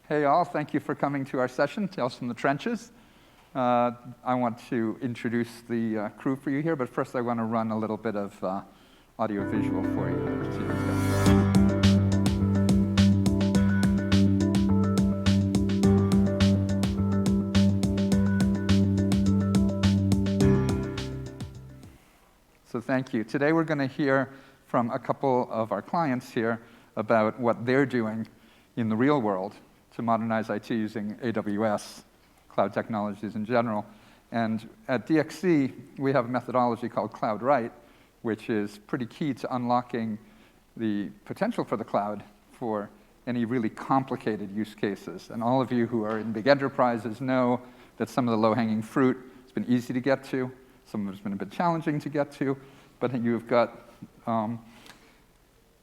Hey all, thank you for coming to our session, Tales from the Trenches. I want to introduce the crew for you here, but first I want to run a little bit of audio-visual for you. So thank you. Today we're going to hear from a couple of our clients here about what they're doing in the real world to modernize IT using AWS, cloud technologies in general. And at DXC, we have a methodology called Cloud Right, which is pretty key to unlocking the potential for the cloud for any really complicated use cases. And all of you who are in big enterprises know that some of the low-hanging fruit has been easy to get to, some of it's been a bit challenging to get to, but you've got,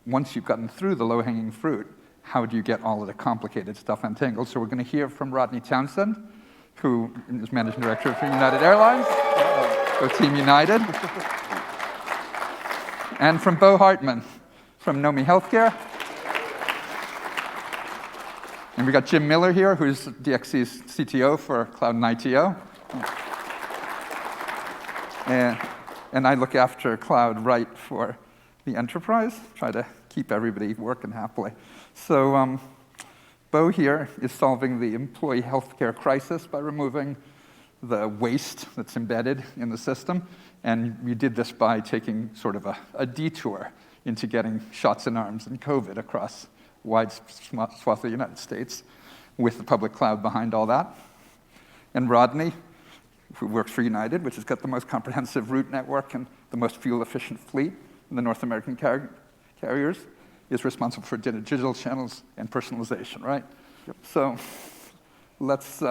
once you've gotten through the low-hanging fruit, how do you get all of the complicated stuff untangled? So we're going to hear from Rodney Townsend, who is Managing Director for United Airlines. Go Team United. And from Bo Hartman from Nomi Healthcare. And we got Jim Miller here, who's DXC's CTO for Cloud and ITO. And I look after Cloud Right for the enterprise, try to keep everybody working happily. So Bo here is solving the employee healthcare crisis by removing the waste that's embedded in the system. And we did this by taking sort of a detour into getting shots in arms and COVID across wide swath of the United States with the public cloud behind all that. And Rodney, who works for United, which has got the most comprehensive route network and the most fuel-efficient fleet in the North American carriers, is responsible for digital channels and personalization, right? Yep. So let's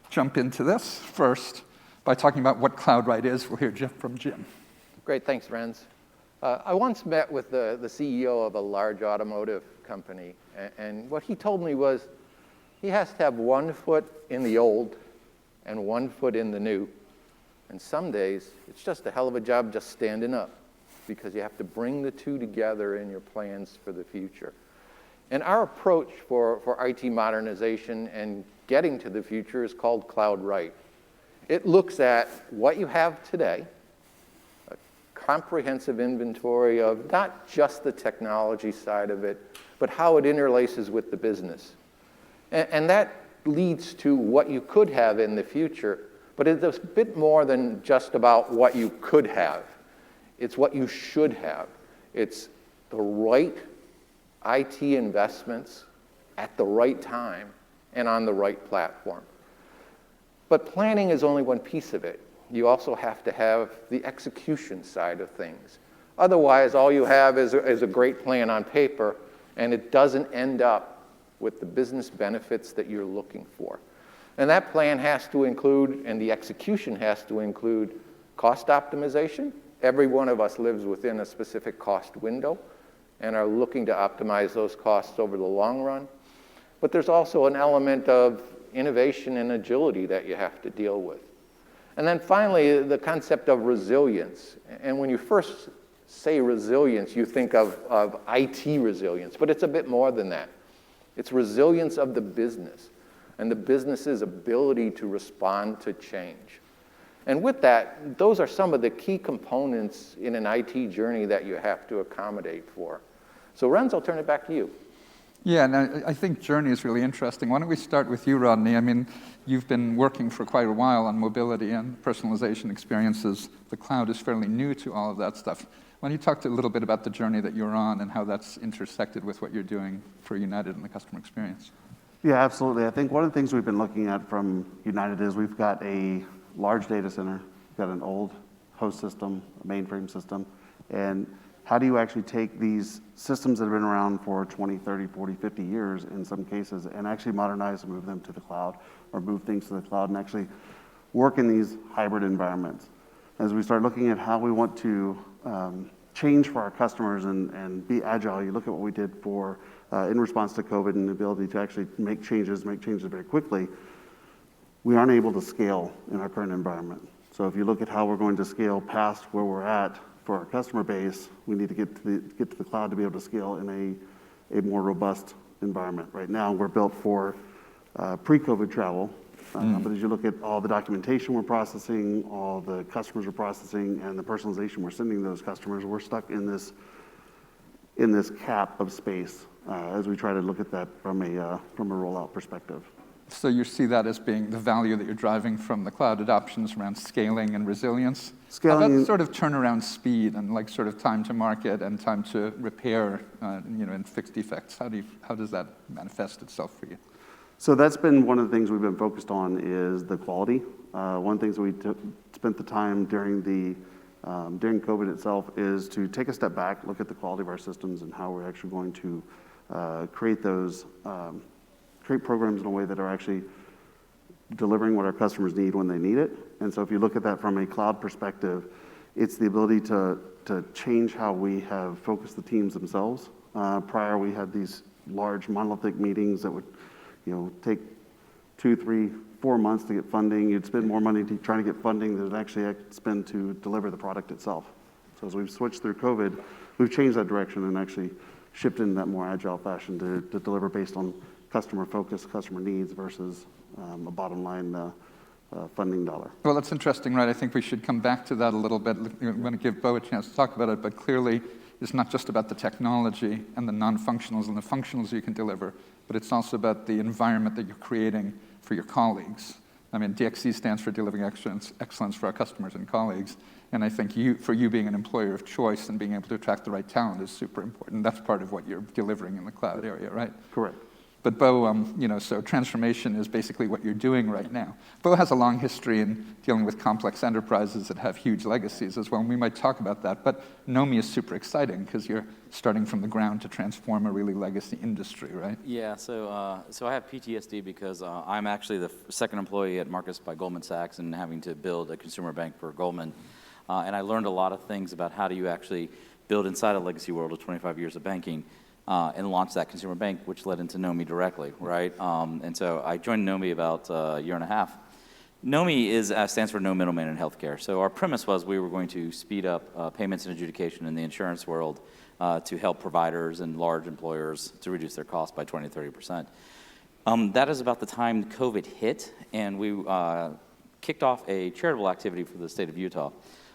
jump into this first by talking about what Cloud Right is. We'll hear from Jim. Great, thanks, Renz. I once met with the CEO of a large automotive company, and what he told me was he has to have 1 foot in the old and 1 foot in the new. And some days, it's just a hell of a job just standing up, because you have to bring the two together in your plans for the future. And our approach for IT modernization and getting to the future is called Cloud Right. It looks at what you have today, a comprehensive inventory of not just the technology side of it, but how it interlaces with the business. And that leads to what you could have in the future, but it's a bit more than just about what you could have. It's what you should have. It's the right IT investments at the right time and on the right platform. But planning is only one piece of it. You also have to have the execution side of things. Otherwise, all you have is a great plan on paper, and it doesn't end up with the business benefits that you're looking for. And that plan has to include, and the execution has to include, cost optimization. Every one of us lives within a specific cost window and are looking to optimize those costs over the long run. But there's also an element of innovation and agility that you have to deal with. And then finally, the concept of resilience. And when you first say resilience, you think of IT resilience, but it's a bit more than that. It's resilience of the business and the business's ability to respond to change. And with that, those are some of the key components in an IT journey that you have to accommodate for. So Renz, I'll turn it back to you. Yeah, and I think journey is really interesting. Why don't we start with you, Rodney? I mean, you've been working for quite a while on mobility and personalization experiences. The cloud is fairly new to all of that stuff. Why don't you talk a little bit about the journey that you're on and how that's intersected with what you're doing for United and the customer experience? Yeah, absolutely. I think one of the things we've been looking at from United is we've got a large data center, we've got an old host system, a mainframe system, and how do you actually take these systems that have been around for 20, 30, 40, 50 years in some cases and actually modernize and move them to the cloud or move things to the cloud and actually work in these hybrid environments. As we start looking at how we want to change for our customers and be agile, you look at what we did for in response to COVID and the ability to actually make changes very quickly, we aren't able to scale in our current environment. So if you look at how we're going to scale past where we're at for our customer base, we need to get to the cloud to be able to scale in a more robust environment. Right now, we're built for pre-COVID travel, but as you look at all the documentation we're processing, all the customers we're processing, and the personalization we're sending those customers, we're stuck in this cap of space as we try to look at that from a rollout perspective. So you see that as being the value that you're driving from the cloud adoptions around scaling and resilience? Scaling- How about sort of turnaround speed and like sort of time to market and time to repair, and fix defects? How does that manifest itself for you? So that's been one of the things we've been focused on is the quality. One of the things that we spent the time during COVID itself is to take a step back, look at the quality of our systems and how we're actually going to create programs in a way that are actually delivering what our customers need when they need it. And so if you look at that from a cloud perspective, it's the ability to change how we have focused the teams themselves. Prior, we had these large monolithic meetings that would take 2, 3, 4 months to get funding. You'd spend more money trying to get funding than actually spend to deliver the product itself. So as we've switched through COVID, we've changed that direction and actually shifted in that more agile fashion to deliver based on customer focus, customer needs versus a bottom line funding dollar. Well, that's interesting, right? I think we should come back to that a little bit. I'm going to give Bo a chance to talk about it, but clearly it's not just about the technology and the non-functionals and the functionals you can deliver, but it's also about the environment that you're creating for your colleagues. I mean, DXC stands for delivering excellence for our customers and colleagues, and I think for you being an employer of choice and being able to attract the right talent is super important. That's part of what you're delivering in the cloud area, right? Correct. But Bo, so transformation is basically what you're doing right now. Bo has a long history in dealing with complex enterprises that have huge legacies as well, and we might talk about that. But Knomi is super exciting because you're starting from the ground to transform a really legacy industry, right? Yeah, so I have PTSD because I'm actually the second employee at Marcus by Goldman Sachs and having to build a consumer bank for Goldman. And I learned a lot of things about how do you actually build inside a legacy world of 25 years of banking. And launched that consumer bank, which led into Knomi directly, right? And so I joined Knomi about a year and a half. Knomi stands for No Middleman in Healthcare. So our premise was we were going to speed up payments and adjudication in the insurance world to help providers and large employers to reduce their costs by 20 to 30%. That is about the time COVID hit, and we kicked off a charitable activity for the state of Utah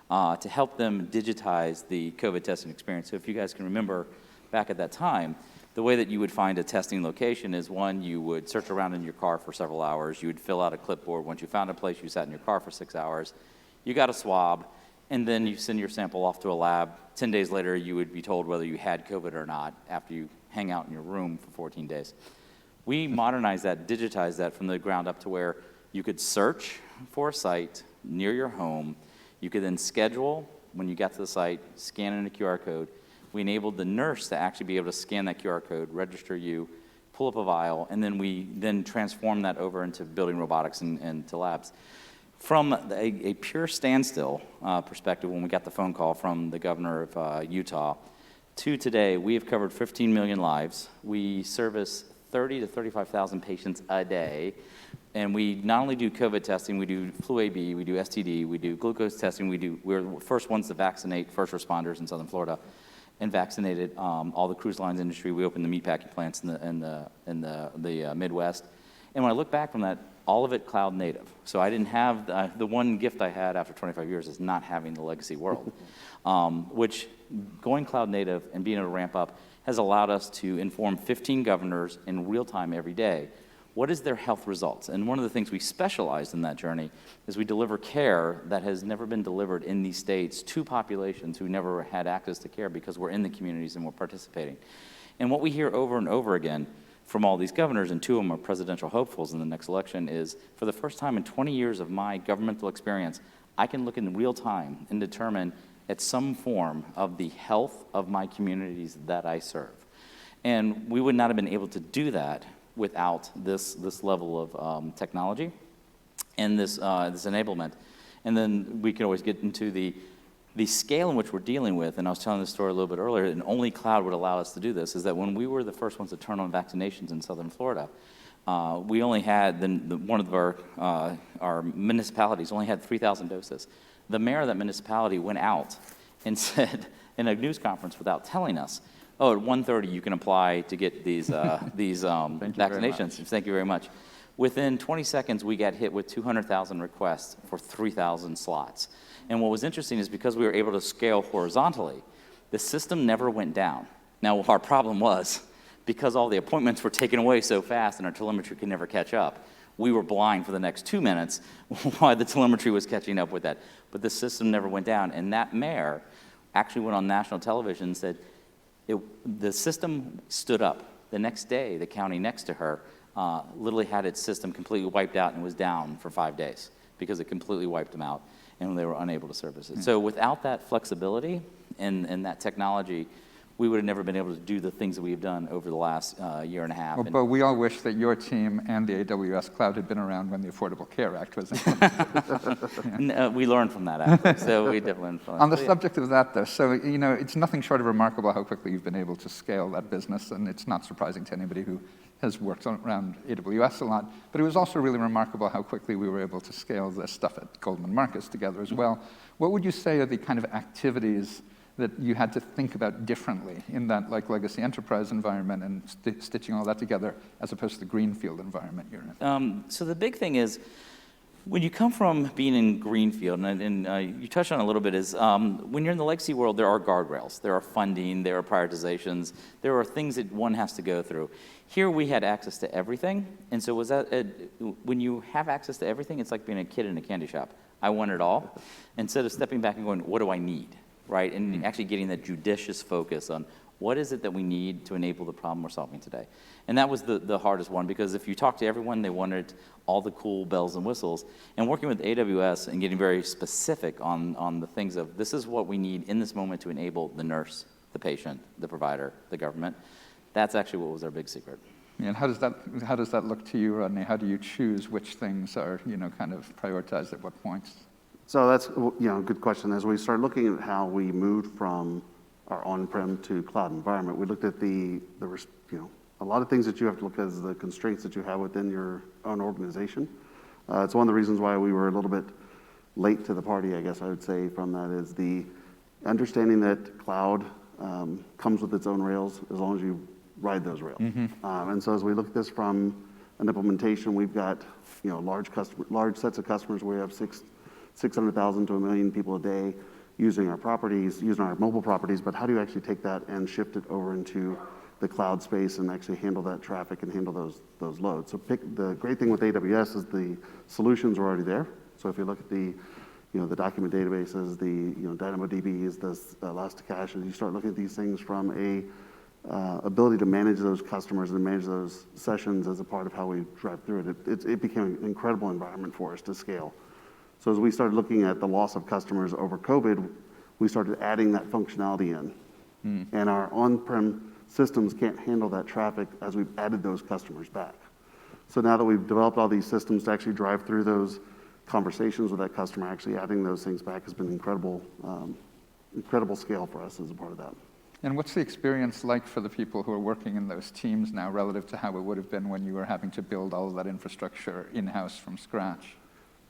to help them digitize the COVID testing experience. So if you guys can remember, back at that time, the way that you would find a testing location is one, you would search around in your car for several hours, you would fill out a clipboard. Once you found a place, you sat in your car for 6 hours, you got a swab, and then you send your sample off to a lab. 10 days later, you would be told whether you had COVID or not after you hang out in your room for 14 days. We modernized that, digitized that from the ground up to where you could search for a site near your home. You could then schedule when you got to the site, scan in a QR code. We enabled the nurse to actually be able to scan that QR code, register you, pull up a vial, and then we transform that over into building robotics and to labs. From a pure standstill perspective, when we got the phone call from the governor of Utah, to today, we have covered 15 million lives. We service 30 to 35,000 patients a day. And we not only do COVID testing, we do flu A/B, we do STD, we do glucose testing, we're the first ones to vaccinate first responders in Southern Florida. And vaccinated all the cruise lines industry. We opened the meatpacking plants in the Midwest. And when I look back from that, all of it cloud native. So I didn't have the one gift I had after 25 years is not having the legacy world, which going cloud native and being able to ramp up has allowed us to inform 15 governors in real time every day. What is their health results? And one of the things we specialized in that journey is we deliver care that has never been delivered in these states to populations who never had access to care because we're in the communities and we're participating. And what we hear over and over again from all these governors, and 2 of them are presidential hopefuls in the next election, is for the first time in 20 years of my governmental experience, I can look in real time and determine at some form of the health of my communities that I serve. And we would not have been able to do that without this level of technology and this enablement. And then we can always get into the scale in which we're dealing with, and I was telling this story a little bit earlier, and only cloud would allow us to do this, is that when we were the first ones to turn on vaccinations in Southern Florida, we only had, one of our municipalities only had 3,000 doses. The mayor of that municipality went out and said in a news conference without telling us, Oh, at 1:30 you can apply to get these Thank you very vaccinations. Thank you very much. Within 20 seconds, we got hit with 200,000 requests for 3,000 slots. And what was interesting is because we were able to scale horizontally, the system never went down. Now, our problem was, because all the appointments were taken away so fast and our telemetry could never catch up, we were blind for the next 2 minutes while the telemetry was catching up with that. But the system never went down. And that mayor actually went on national television and said, the system stood up. The next day, the county next to her literally had its system completely wiped out and was down for 5 days because it completely wiped them out and they were unable to service it. So without that flexibility and that technology, we would have never been able to do the things that we have done over the last year and a half. Well, but we all wish that your team and the AWS Cloud had been around when the Affordable Care Act was implemented. We learned from that, actually. So we definitely learned from that. On the subject of that, though, so, it's nothing short of remarkable how quickly you've been able to scale that business, and it's not surprising to anybody who has worked around AWS a lot, but it was also really remarkable how quickly we were able to scale this stuff at Goldman Marcus together as well. What would you say are the kind of activities that you had to think about differently in that legacy enterprise environment and stitching all that together as opposed to the greenfield environment you're in? So the big thing is, when you come from being in greenfield, and you touched on it a little bit, is when you're in the legacy world, there are guardrails, there are funding, there are prioritizations, there are things that one has to go through. Here we had access to everything, and so when you have access to everything, it's like being a kid in a candy shop. I want it all, instead of stepping back and going, what do I need? Right, and actually getting that judicious focus on what is it that we need to enable the problem we're solving today. And that was the hardest one, because if you talk to everyone, they wanted all the cool bells and whistles. And working with AWS and getting very specific on the things of, this is what we need in this moment to enable the nurse, the patient, the provider, the government, that's actually what was our big secret. And how does that look to you, Rodney? How do you choose which things are, kind of prioritized at what points? So that's, a good question. As we started looking at how we moved from our on-prem to cloud environment, we looked at a lot of things that you have to look at as the constraints that you have within your own organization. It's one of the reasons why we were a little bit late to the party, I guess I would say, from that is the understanding that cloud comes with its own rails as long as you ride those rails. And so as we look at this from an implementation, we've got large sets of customers where we have 600,000 to 1 million people a day using our properties, using our mobile properties, but how do you actually take that and shift it over into the cloud space and actually handle that traffic and handle those loads? So the great thing with AWS is the solutions are already there. So if you look at the document databases, the DynamoDBs, the Elasticache, and you start looking at these things from a ability to manage those customers and manage those sessions as a part of how we drive through it, it became an incredible environment for us to scale. So as we started looking at the loss of customers over COVID, we started adding that functionality in. And our on-prem systems can't handle that traffic as we've added those customers back. So now that we've developed all these systems to actually drive through those conversations with that customer, actually adding those things back has been incredible scale for us as a part of that. And what's the experience like for the people who are working in those teams now relative to how it would have been when you were having to build all of that infrastructure in-house from scratch?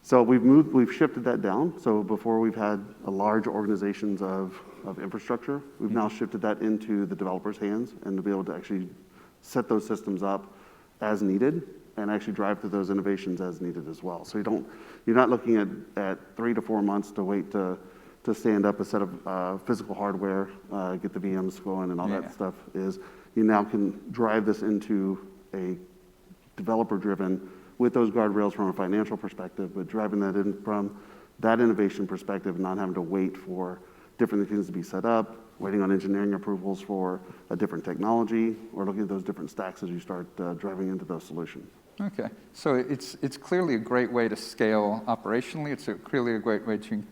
So we've shifted that down. So before we've had a large organizations of infrastructure, we've now shifted that into the developers' hands and to be able to actually set those systems up as needed and actually drive through those innovations as needed as well. So you're not looking at 3 to 4 months to wait to stand up a set of physical hardware, get the VMs going and all that stuff. Is you now can drive this into a developer-driven with those guardrails from a financial perspective, but driving that in from that innovation perspective, not having to wait for different things to be set up, waiting on engineering approvals for a different technology, or looking at those different stacks as you start driving into those solutions. Okay, so it's clearly a great way to scale operationally. It's clearly a great way to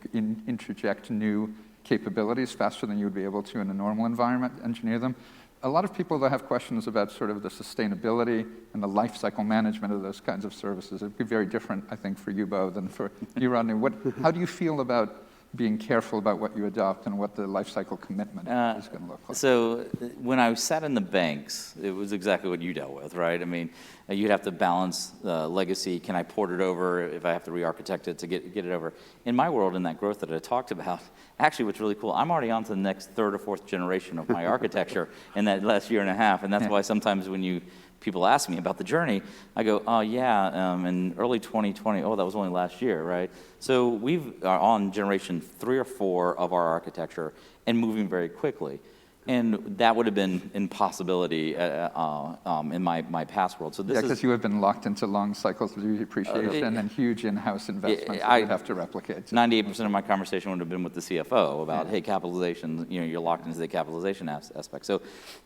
interject new capabilities faster than you would be able to in a normal environment, engineer them. A lot of people that have questions about sort of the sustainability and the life cycle management of those kinds of services. It'd be very different, I think, for you, Bo, than for you, Rodney. How do you feel about being careful about what you adopt and what the life cycle commitment is going to look like? So when I sat in the banks, it was exactly what you dealt with, right? I mean, you'd have to balance legacy. Can I port it over if I have to re-architect it to get it over? In my world, in that growth that I talked about, actually what's really cool, I'm already on to the next third or fourth generation of my architecture in that last year and a half. And that's why sometimes when people ask me about the journey, I go, oh yeah, in early 2020, that was only last year, right? So we are on generation 3 or 4 of our architecture and moving very quickly. And that would have been impossibility in my past world. So this because you have been locked into long cycles of depreciation and huge in-house investments that you'd have to replicate. 98% of my conversation would have been with the CFO about, hey, capitalization, you're locked into the capitalization aspect. So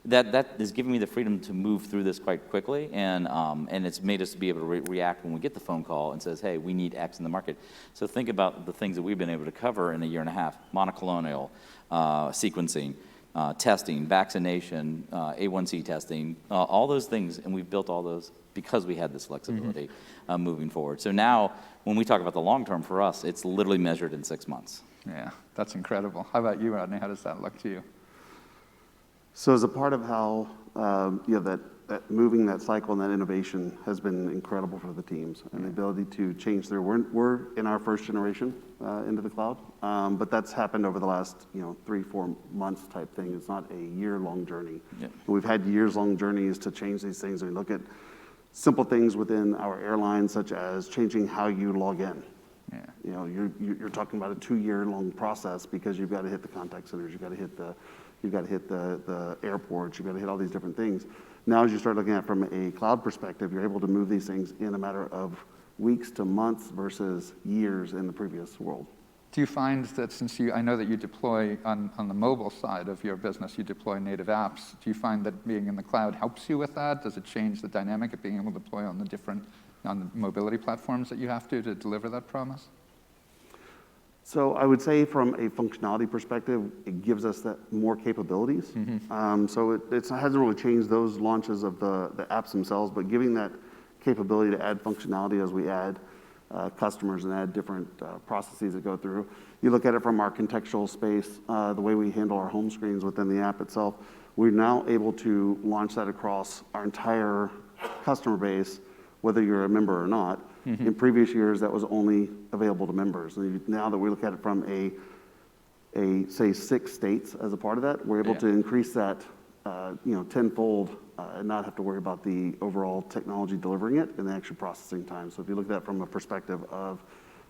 that is giving me the freedom to move through this quite quickly, and it's made us be able to react when we get the phone call and says, hey, we need X in the market. So think about the things that we've been able to cover in a year and a half: monoclonal, sequencing, testing, vaccination, A1C testing, all those things, and we've built all those because we had this flexibility moving forward. So now, when we talk about the long term for us, it's literally measured in 6 months. Yeah, that's incredible. How about you, Rodney? How does that look to you? So as a part of how that moving that cycle and that innovation has been incredible for the teams, and the ability to change we're in our first generation into the cloud, but that's happened over the last 3-4 months type thing. It's not a year-long journey. Yep. We've had years-long journeys to change these things, and we look at simple things within our airlines, such as changing how you log in. Yeah. You're talking about a 2-year-long process because you've got to hit the contact centers, you've got to hit the airports, you've got to hit all these different things. Now, as you start looking at it from a cloud perspective, you're able to move these things in a matter of weeks to months versus years in the previous world. Do you find that I know that you deploy on the mobile side of your business, you deploy native apps. Do you find that being in the cloud helps you with that? Does it change the dynamic of being able to deploy on the mobility platforms that you have to deliver that promise? So I would say from a functionality perspective, it gives us that more capabilities. So it hasn't really changed those launches of the apps themselves, but giving that capability to add functionality as we add customers and add different processes that go through. You look at it from our contextual space, the way we handle our home screens within the app itself, we're now able to launch that across our entire customer base, whether you're a member or not. In previous years, that was only available to members. And now that we look at it from say 6 states as a part of that, we're able to increase that tenfold and not have to worry about the overall technology delivering it and the actual processing time. So if you look at that from a perspective of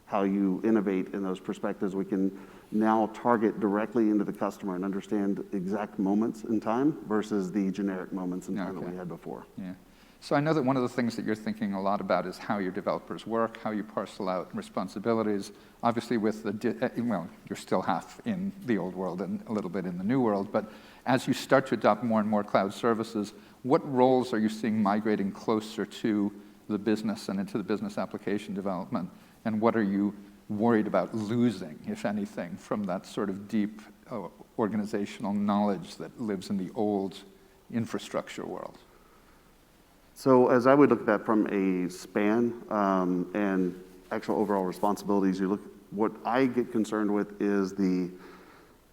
how you innovate in those perspectives, we can now target directly into the customer and understand exact moments in time versus the generic moments in time that we had before. Yeah. So I know that one of the things that you're thinking a lot about is how your developers work, how you parcel out responsibilities. Obviously, with you're still half in the old world and a little bit in the new world, but as you start to adopt more and more cloud services, what roles are you seeing migrating closer to the business and into the business application development? And what are you worried about losing, if anything, from that sort of deep organizational knowledge that lives in the old infrastructure world? So as I would look at that from a span and actual overall responsibilities, what I get concerned with is the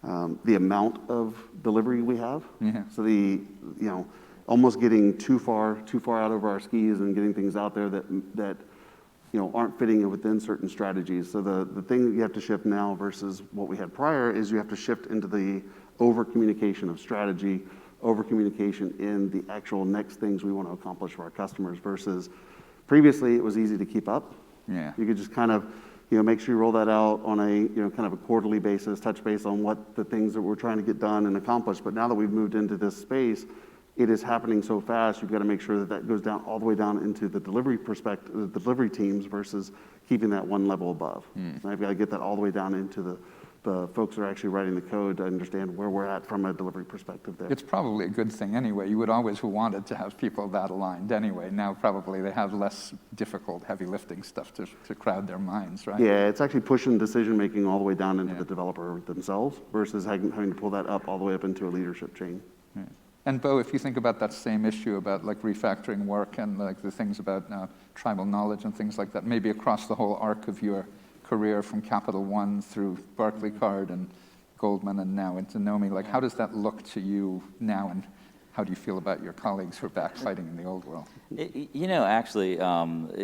amount of delivery we have. So almost getting too far out over our skis and getting things out there that aren't fitting within certain strategies. So the thing that you have to shift now versus what we had prior is you have to shift into the over communication of strategy, over communication in the actual next things we want to accomplish for our customers versus previously it was easy to keep up. Yeah. You could just kind of make sure you roll that out on a kind of a quarterly basis, touch base on what the things that we're trying to get done and accomplish. But now that we've moved into this space, it is happening so fast. You've got to make sure that goes down all the way down into the delivery perspective, the delivery teams versus keeping that one level above. And I've got to get that all the way down into the folks that are actually writing the code to understand where we're at from a delivery perspective there. It's probably a good thing anyway. You would always have wanted to have people that aligned anyway. Now probably they have less difficult, heavy lifting stuff to crowd their minds, right? Yeah, it's actually pushing decision-making all the way down into the developer themselves versus having to pull that up all the way up into a leadership chain. Yeah. And Bo, if you think about that same issue about like refactoring work and like the things about tribal knowledge and things like that, maybe across the whole arc of your career from Capital One through Barclaycard and Goldman and now into Nomi. Like, how does that look to you now, and how do you feel about your colleagues who are back fighting in the old world? You know, actually,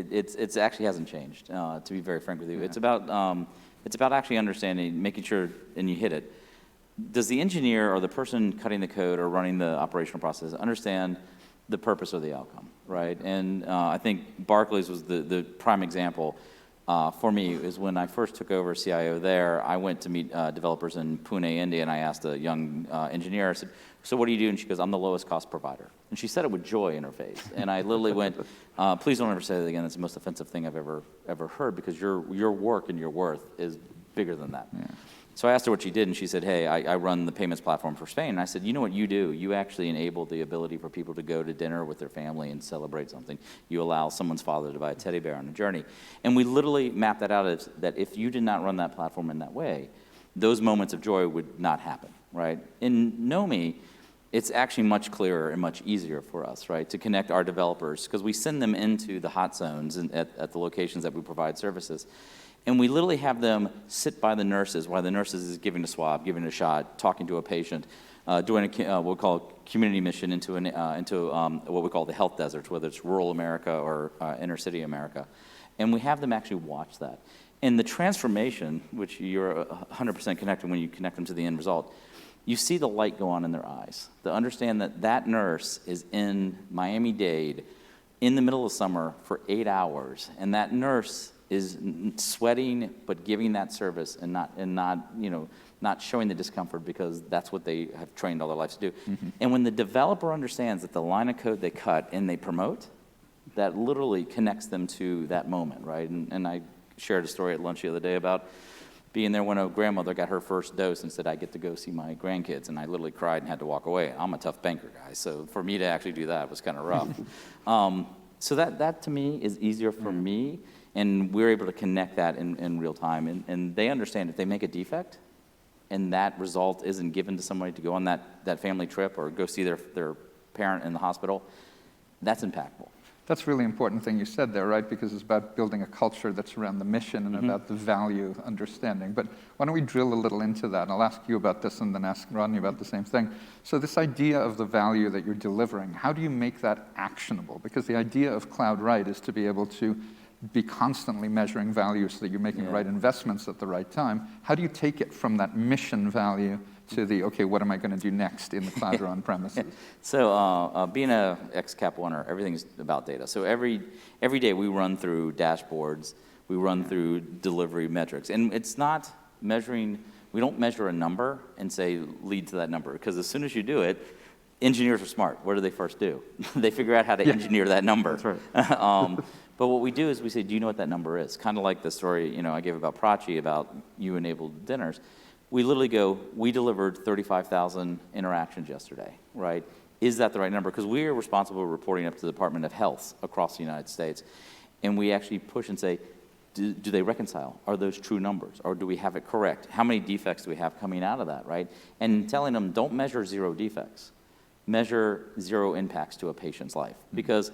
it's actually hasn't changed. To be very frank with you, it's about actually understanding, making sure, and you hit it. Does the engineer or the person cutting the code or running the operational process understand the purpose or the outcome, right? And I think Barclays was the prime example. For me, is when I first took over CIO there, I went to meet developers in Pune, India, and I asked a young engineer, I said, so what do you do? And she goes, I'm the lowest cost provider. And she said it with joy in her face. And I literally went, please don't ever say that again. That's the most offensive thing I've ever heard, because your work and your worth is bigger than that. Yeah. So I asked her what she did, and she said, hey, I run the payments platform for Spain. And I said, you know what you do? You actually enable the ability for people to go to dinner with their family and celebrate something. You allow someone's father to buy a teddy bear on a journey. And we literally mapped that out as that if you did not run that platform in that way, those moments of joy would not happen, right? In Nomi, it's actually much clearer and much easier for us, right, to connect our developers, because we send them into the hot zones and at the locations that we provide services. And we literally have them sit by the nurses while the nurses is giving a swab, giving a shot, talking to a patient, doing what we call a community mission into what we call the health deserts, whether it's rural America or inner city America. And we have them actually watch that. And the transformation, which you're 100% connected when you connect them to the end result, you see the light go on in their eyes. To understand that that nurse is in Miami-Dade in the middle of summer for 8 hours, and that nurse is sweating but giving that service and not showing the discomfort, because that's what they have trained all their lives to do. Mm-hmm. And when the developer understands that the line of code they cut and they promote, that literally connects them to that moment, right? And I shared a story at lunch the other day about being there when a grandmother got her first dose and said, I get to go see my grandkids, and I literally cried and had to walk away. I'm a tough banker, guy, so for me to actually do that was kind of rough. So that to me is easier for me, and we're able to connect that in real time. And they understand if they make a defect and that result isn't given to somebody to go on that family trip or go see their parent in the hospital, that's impactful. That's a really important thing you said there, right? Because it's about building a culture that's around the mission and about the value understanding. But why don't we drill a little into that? And I'll ask you about this and then ask Rodney about the same thing. So this idea of the value that you're delivering, how do you make that actionable? Because the idea of Cloud Right is to be able to be constantly measuring value so that you're making the right investments at the right time. How do you take it from that mission value to the, okay, what am I going to do next in the cloud or on premises? So being a ex-Cap Oneer, everything's about data. So every day we run through dashboards, we run through delivery metrics. And it's not measuring, we don't measure a number and say lead to that number, because as soon as you do it, engineers are smart. What do they first do? They figure out how to engineer that number. That's right. But what we do is we say, do you know what that number is? Kind of like the story I gave about Prachi about you enabled dinners. We literally go, we delivered 35,000 interactions yesterday, right? Is that the right number? Because we are responsible for reporting up to the Department of Health across the United States. And we actually push and say, do they reconcile? Are those true numbers? Or do we have it correct? How many defects do we have coming out of that, right? And telling them, don't measure 0 defects. Measure 0 impacts to a patient's life. Because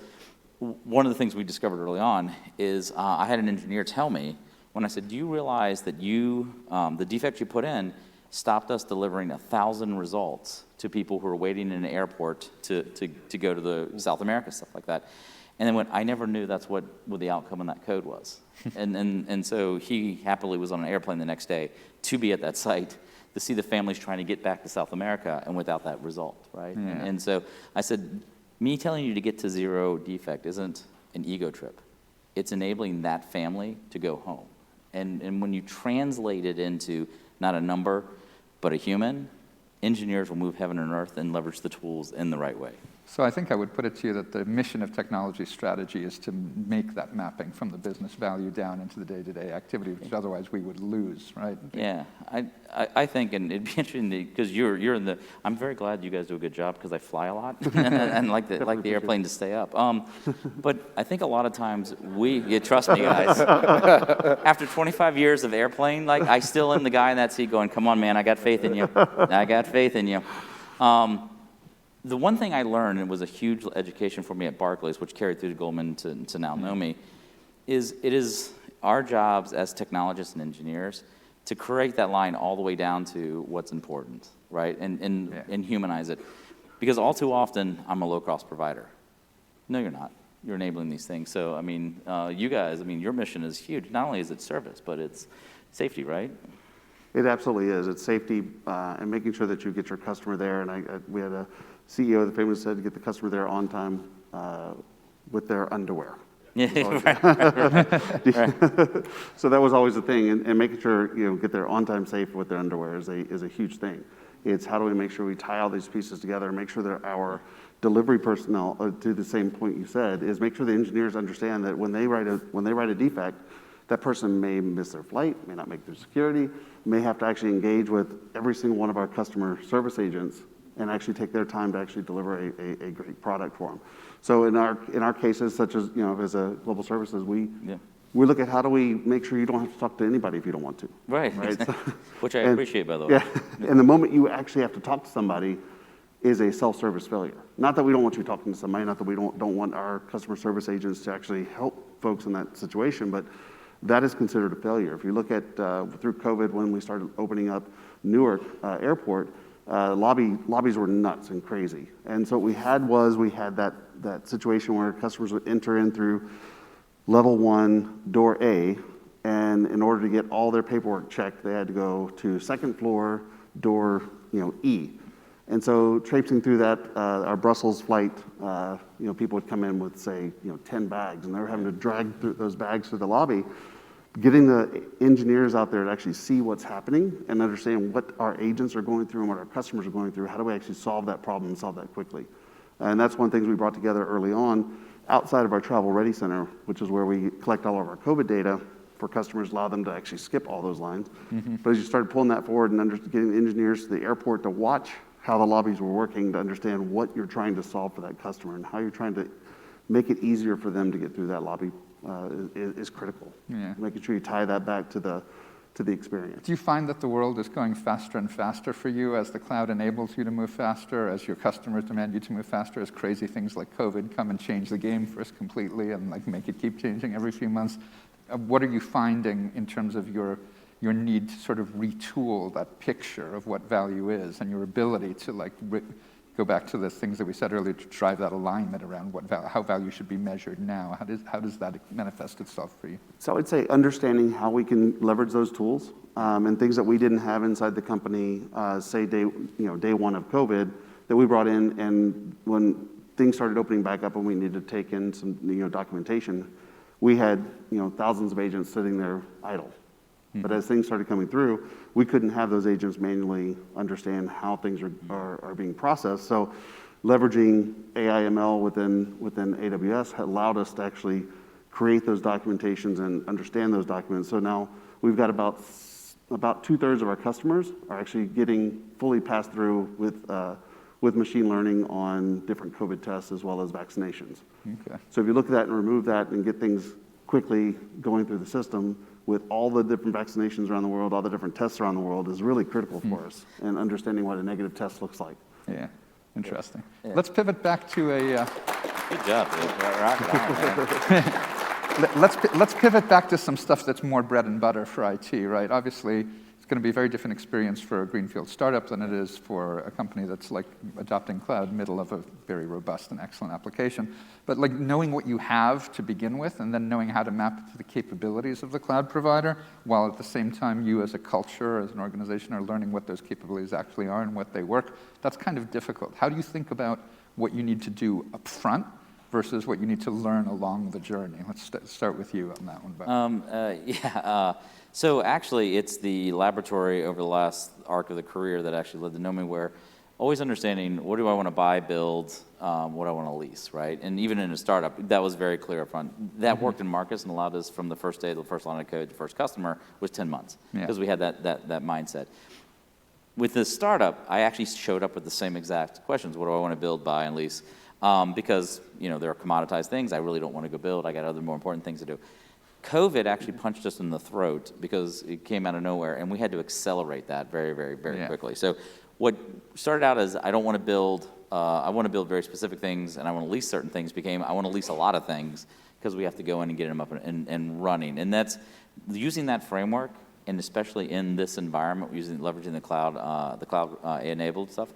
one of the things we discovered early on is I had an engineer tell me, when I said, do you realize that the defect you put in stopped us delivering 1,000 results to people who were waiting in an airport to go to the South America, stuff like that. And then I never knew that's what the outcome in that code was. and so he happily was on an airplane the next day to be at that site to see the families trying to get back to South America and without that result, right? Yeah. And so I said, me telling you to get to 0 defect isn't an ego trip. It's enabling that family to go home. And when you translate it into not a number, but a human, engineers will move heaven and earth and leverage the tools in the right way. So I think I would put it to you that the mission of technology strategy is to make that mapping from the business value down into the day-to-day activity, which otherwise we would lose, right? Yeah, I think, and it'd be interesting because you're in the. I'm very glad you guys do a good job because I fly a lot and like the airplane to stay up. But I think a lot of times trust me, guys. After 25 years of airplane, I still am the guy in that seat going, "Come on, man, I got faith in you. I got faith in you." The one thing I learned, and it was a huge education for me at Barclays, which carried through to Goldman to now Nomi, is our jobs as technologists and engineers to create that line all the way down to what's important, right? And humanize it. Because all too often, I'm a low-cost provider. No, you're not. You're enabling these things. So, I mean, you guys, I mean, your mission is huge. Not only is it service, but it's safety, right? It absolutely is. It's safety and making sure that you get your customer there. And we had a CEO that famously said to get the customer there on time with their underwear. Yeah, So that was always the thing, and making sure get there on time safe with their underwear is a huge thing. It's how do we make sure we tie all these pieces together and make sure that our delivery personnel, to the same point you said, is make sure the engineers understand that when they write a defect, that person may miss their flight, may not make their security, may have to actually engage with every single one of our customer service agents and actually take their time to actually deliver a great product for them. So in our cases, such as as a global services, we look at how do we make sure you don't have to talk to anybody if you don't want to. Right. So, Which I appreciate, by the way. Yeah, and the moment you actually have to talk to somebody is a self-service failure. Not that we don't want you talking to somebody, not that we don't want our customer service agents to actually help folks in that situation, but that is considered a failure. If you look at through COVID, when we started opening up Newark Airport, lobbies were nuts and crazy. And so what we had that situation where customers would enter in through level 1, door A, and in order to get all their paperwork checked, they had to go to second floor, door E. And so traipsing through that, our Brussels flight, people would come in with, say, 10 bags, and they were having to drag through those bags through the lobby. Getting the engineers out there to actually see what's happening and understand what our agents are going through and what our customers are going through, how do we actually solve that problem and solve that quickly? And that's one of the things we brought together early on outside of our Travel Ready Center, which is where we collect all of our COVID data for customers, allow them to actually skip all those lines. Mm-hmm. But as you started pulling that forward and getting the engineers to the airport to watch how the lobbies were working, to understand what you're trying to solve for that customer and how you're trying to make it easier for them to get through that lobby is critical. Yeah. Making sure you tie that back to the experience. Do you find that the world is going faster and faster for you as the cloud enables you to move faster, as your customers demand you to move faster, as crazy things like COVID come and change the game for us completely and make it keep changing every few months? What are you finding in terms of your need to sort of retool that picture of what value is and your ability to go back to the things that we said earlier to drive that alignment around how value should be measured now? How does that manifest itself for you? So I would say understanding how we can leverage those tools and things that we didn't have inside the company, say day one of COVID, that we brought in, and when things started opening back up and we needed to take in some documentation, we had thousands of agents sitting there idle. But as things started coming through, we couldn't have those agents manually understand how things are being processed. So leveraging AI ML within AWS allowed us to actually create those documentations and understand those documents. So now we've got about 2/3 of our customers are actually getting fully passed through with machine learning on different COVID tests as well as vaccinations. Okay. So if you look at that and remove that and get things quickly going through the system, with all the different vaccinations around the world, all the different tests around the world, is really critical for us, and understanding what a negative test looks like. Yeah, interesting. Yeah. Let's pivot back to a... Good job, dude. Rock it on, man. Let's pivot back to some stuff that's more bread and butter for IT, right? Obviously, it's going to be a very different experience for a greenfield startup than it is for a company that's adopting cloud, middle of a very robust and excellent application. But knowing what you have to begin with, and then knowing how to map it to the capabilities of the cloud provider, while at the same time you as a culture, as an organization, are learning what those capabilities actually are and what they work, that's kind of difficult. How do you think about what you need to do up front versus what you need to learn along the journey? Let's start with you on that one. So actually, it's the laboratory over the last arc of the career that actually led to Knowmeware. Always understanding, what do I want to buy, build, what do I want to lease, right? And even in a startup, that was very clear up front. That worked in Marcus and allowed us from the first day, the first line of code, the first customer was 10 months. Because we had that mindset. With this startup, I actually showed up with the same exact questions. What do I want to build, buy, and lease? Because there are commoditized things. I really don't want to go build. I got other more important things to do. COVID actually punched us in the throat because it came out of nowhere, and we had to accelerate that very, very, very quickly. So what started out as I don't want to build, I want to build very specific things, and I want to lease certain things, became I want to lease a lot of things, because we have to go in and get them up and running. And that's using that framework, and especially in this environment, leveraging the cloud enabled stuff,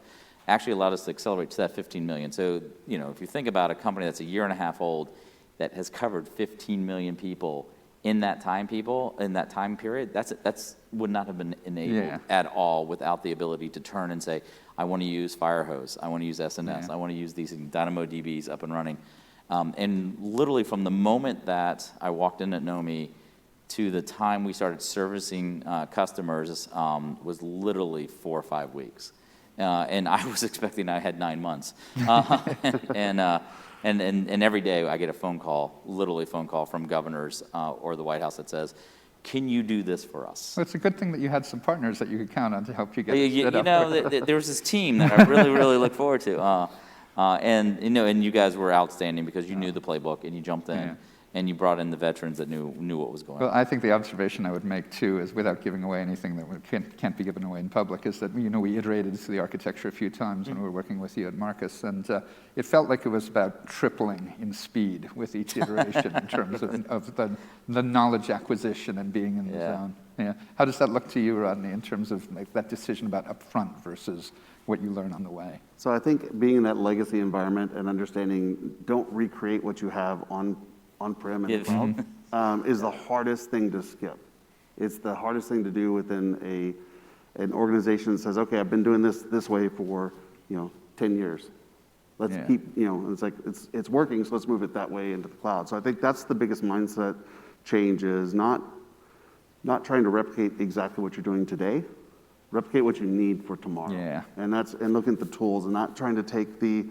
actually allowed us to accelerate to that 15 million. So, if you think about a company that's a year and a half old that has covered 15 million people in that time period, that's would not have been enabled at all without the ability to turn and say, I want to use Firehose, I want to use SNS, I want to use these DynamoDBs up and running. And literally from the moment that I walked in at Knomi to the time we started servicing customers was literally 4 or 5 weeks. And I was expecting I had 9 months. And every day I get a phone call, literally a phone call from governors or the White House that says, can you do this for us? Well, it's a good thing that you had some partners that you could count on to help you get stood up. There was this team that I really, really look forward to. And you guys were outstanding because you knew the playbook and you jumped in and you brought in the veterans that knew what was going on. Well, I think the observation I would make too is, without giving away anything that can't be given away in public, is that we iterated the architecture a few times when we were working with you at Marcus, and it felt like it was about tripling in speed with each iteration in terms of the knowledge acquisition and being in the zone. Yeah. How does that look to you, Rodney, in terms of that decision about upfront versus what you learn on the way? So I think being in that legacy environment and understanding, don't recreate what you have on-prem and cloud is the hardest thing to skip. It's the hardest thing to do within an organization that says, okay, I've been doing this way for 10 years. Let's keep, it's like it's working, so let's move it that way into the cloud. So I think that's the biggest mindset change, is not trying to replicate exactly what you're doing today. Replicate what you need for tomorrow. Yeah. And looking at the tools and not trying to take the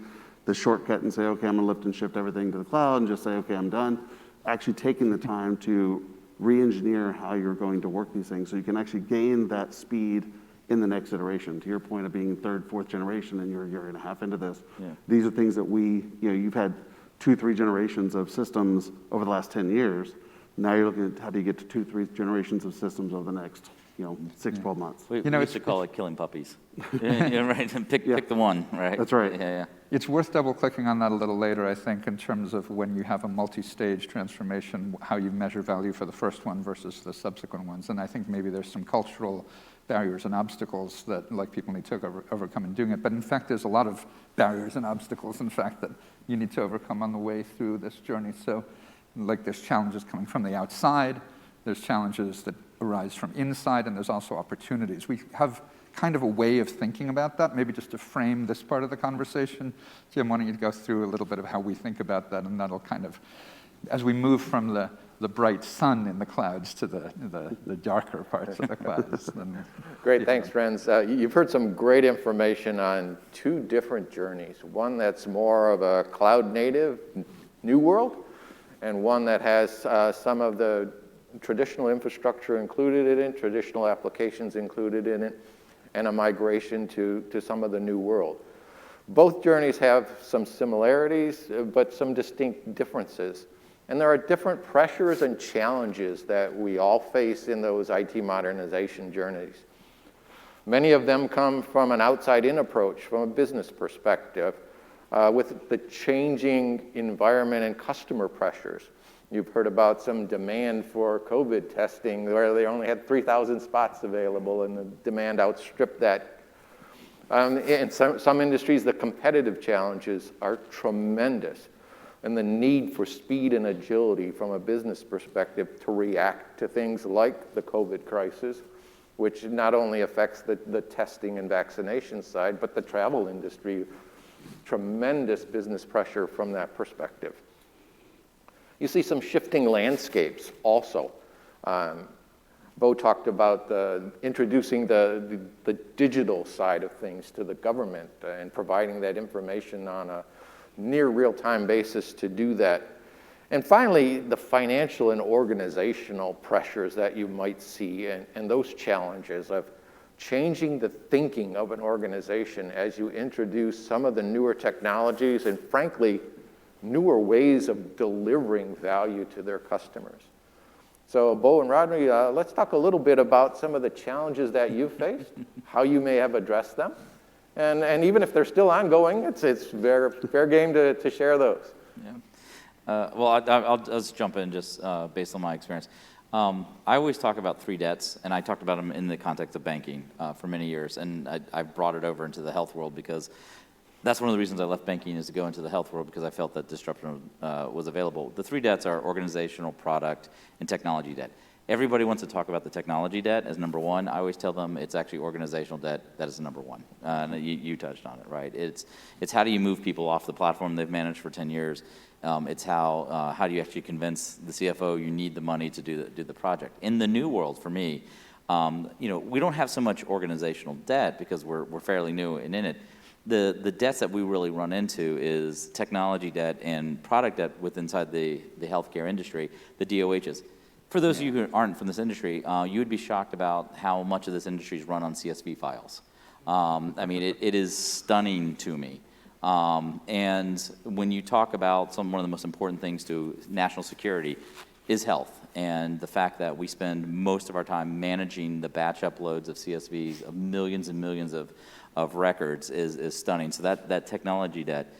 shortcut and say, okay, I'm going to lift and shift everything to the cloud and just say, okay, I'm done. Actually taking the time to re-engineer how you're going to work these things so you can actually gain that speed in the next iteration. To your point of being 3rd, 4th generation and you're a year and a half into this, these are things that you've had 2, 3 generations of systems over the last 10 years. Now you're looking at how do you get to 2, 3 generations of systems over the next 6, 12 months. We used to call it killing puppies. Right? And pick the one, right? That's right. Yeah. It's worth double-clicking on that a little later, I think, in terms of when you have a multi-stage transformation, how you measure value for the first one versus the subsequent ones. And I think maybe there's some cultural barriers and obstacles that people need to overcome in doing it. But in fact, there's a lot of barriers and obstacles, in fact, that you need to overcome on the way through this journey. So there's challenges coming from the outside, there's challenges that arise from inside, and there's also opportunities. We have kind of a way of thinking about that, maybe just to frame this part of the conversation. Jim, why don't you go through a little bit of how we think about that, and that'll kind of, as we move from the bright sun in the clouds to the darker parts of the clouds. Great, thanks, friends. You've heard some great information on 2 different journeys. One that's more of a cloud-native new world, and one that has some of the traditional infrastructure included in it, traditional applications included in it, and a migration to some of the new world. Both journeys have some similarities, but some distinct differences. And there are different pressures and challenges that we all face in those IT modernization journeys. Many of them come from an outside-in approach, from a business perspective, with the changing environment and customer pressures. You've heard about some demand for COVID testing where they only had 3,000 spots available and the demand outstripped that. In some industries, the competitive challenges are tremendous, and the need for speed and agility from a business perspective to react to things like the COVID crisis, which not only affects the testing and vaccination side, but the travel industry, tremendous business pressure from that perspective. You see some shifting landscapes also. Bo talked about introducing the digital side of things to the government and providing that information on a near real-time basis to do that. And finally, the financial and organizational pressures that you might see and those challenges of changing the thinking of an organization as you introduce some of the newer technologies and, frankly, newer ways of delivering value to their customers. So Bo and Rodney, let's talk a little bit about some of the challenges that you've faced, how you may have addressed them, and even if they're still ongoing, it's fair game to share those. Well, I'll just jump in just based on my experience. I always talk about 3 debts, and I talked about them in the context of banking for many years, and I brought it over into the health world because that's one of the reasons I left banking is to go into the health world because I felt that disruption was available. The 3 debts are organizational, product, and technology debt. Everybody wants to talk about the technology debt as number 1. I always tell them it's actually organizational debt that is number 1. And you touched on it, right? It's how do you move people off the platform they've managed for 10 years. It's how do you actually convince the CFO you need the money to do the project. In the new world, for me, we don't have so much organizational debt because we're fairly new and in it. The debts that we really run into is technology debt and product debt inside the healthcare industry, the DOHs. For those of you who aren't from this industry, you would be shocked about how much of this industry is run on CSV files. I mean, it is stunning to me. And when you talk about one of the most important things to national security is health. And the fact that we spend most of our time managing the batch uploads of CSVs of millions and millions of records is stunning. So that technology debt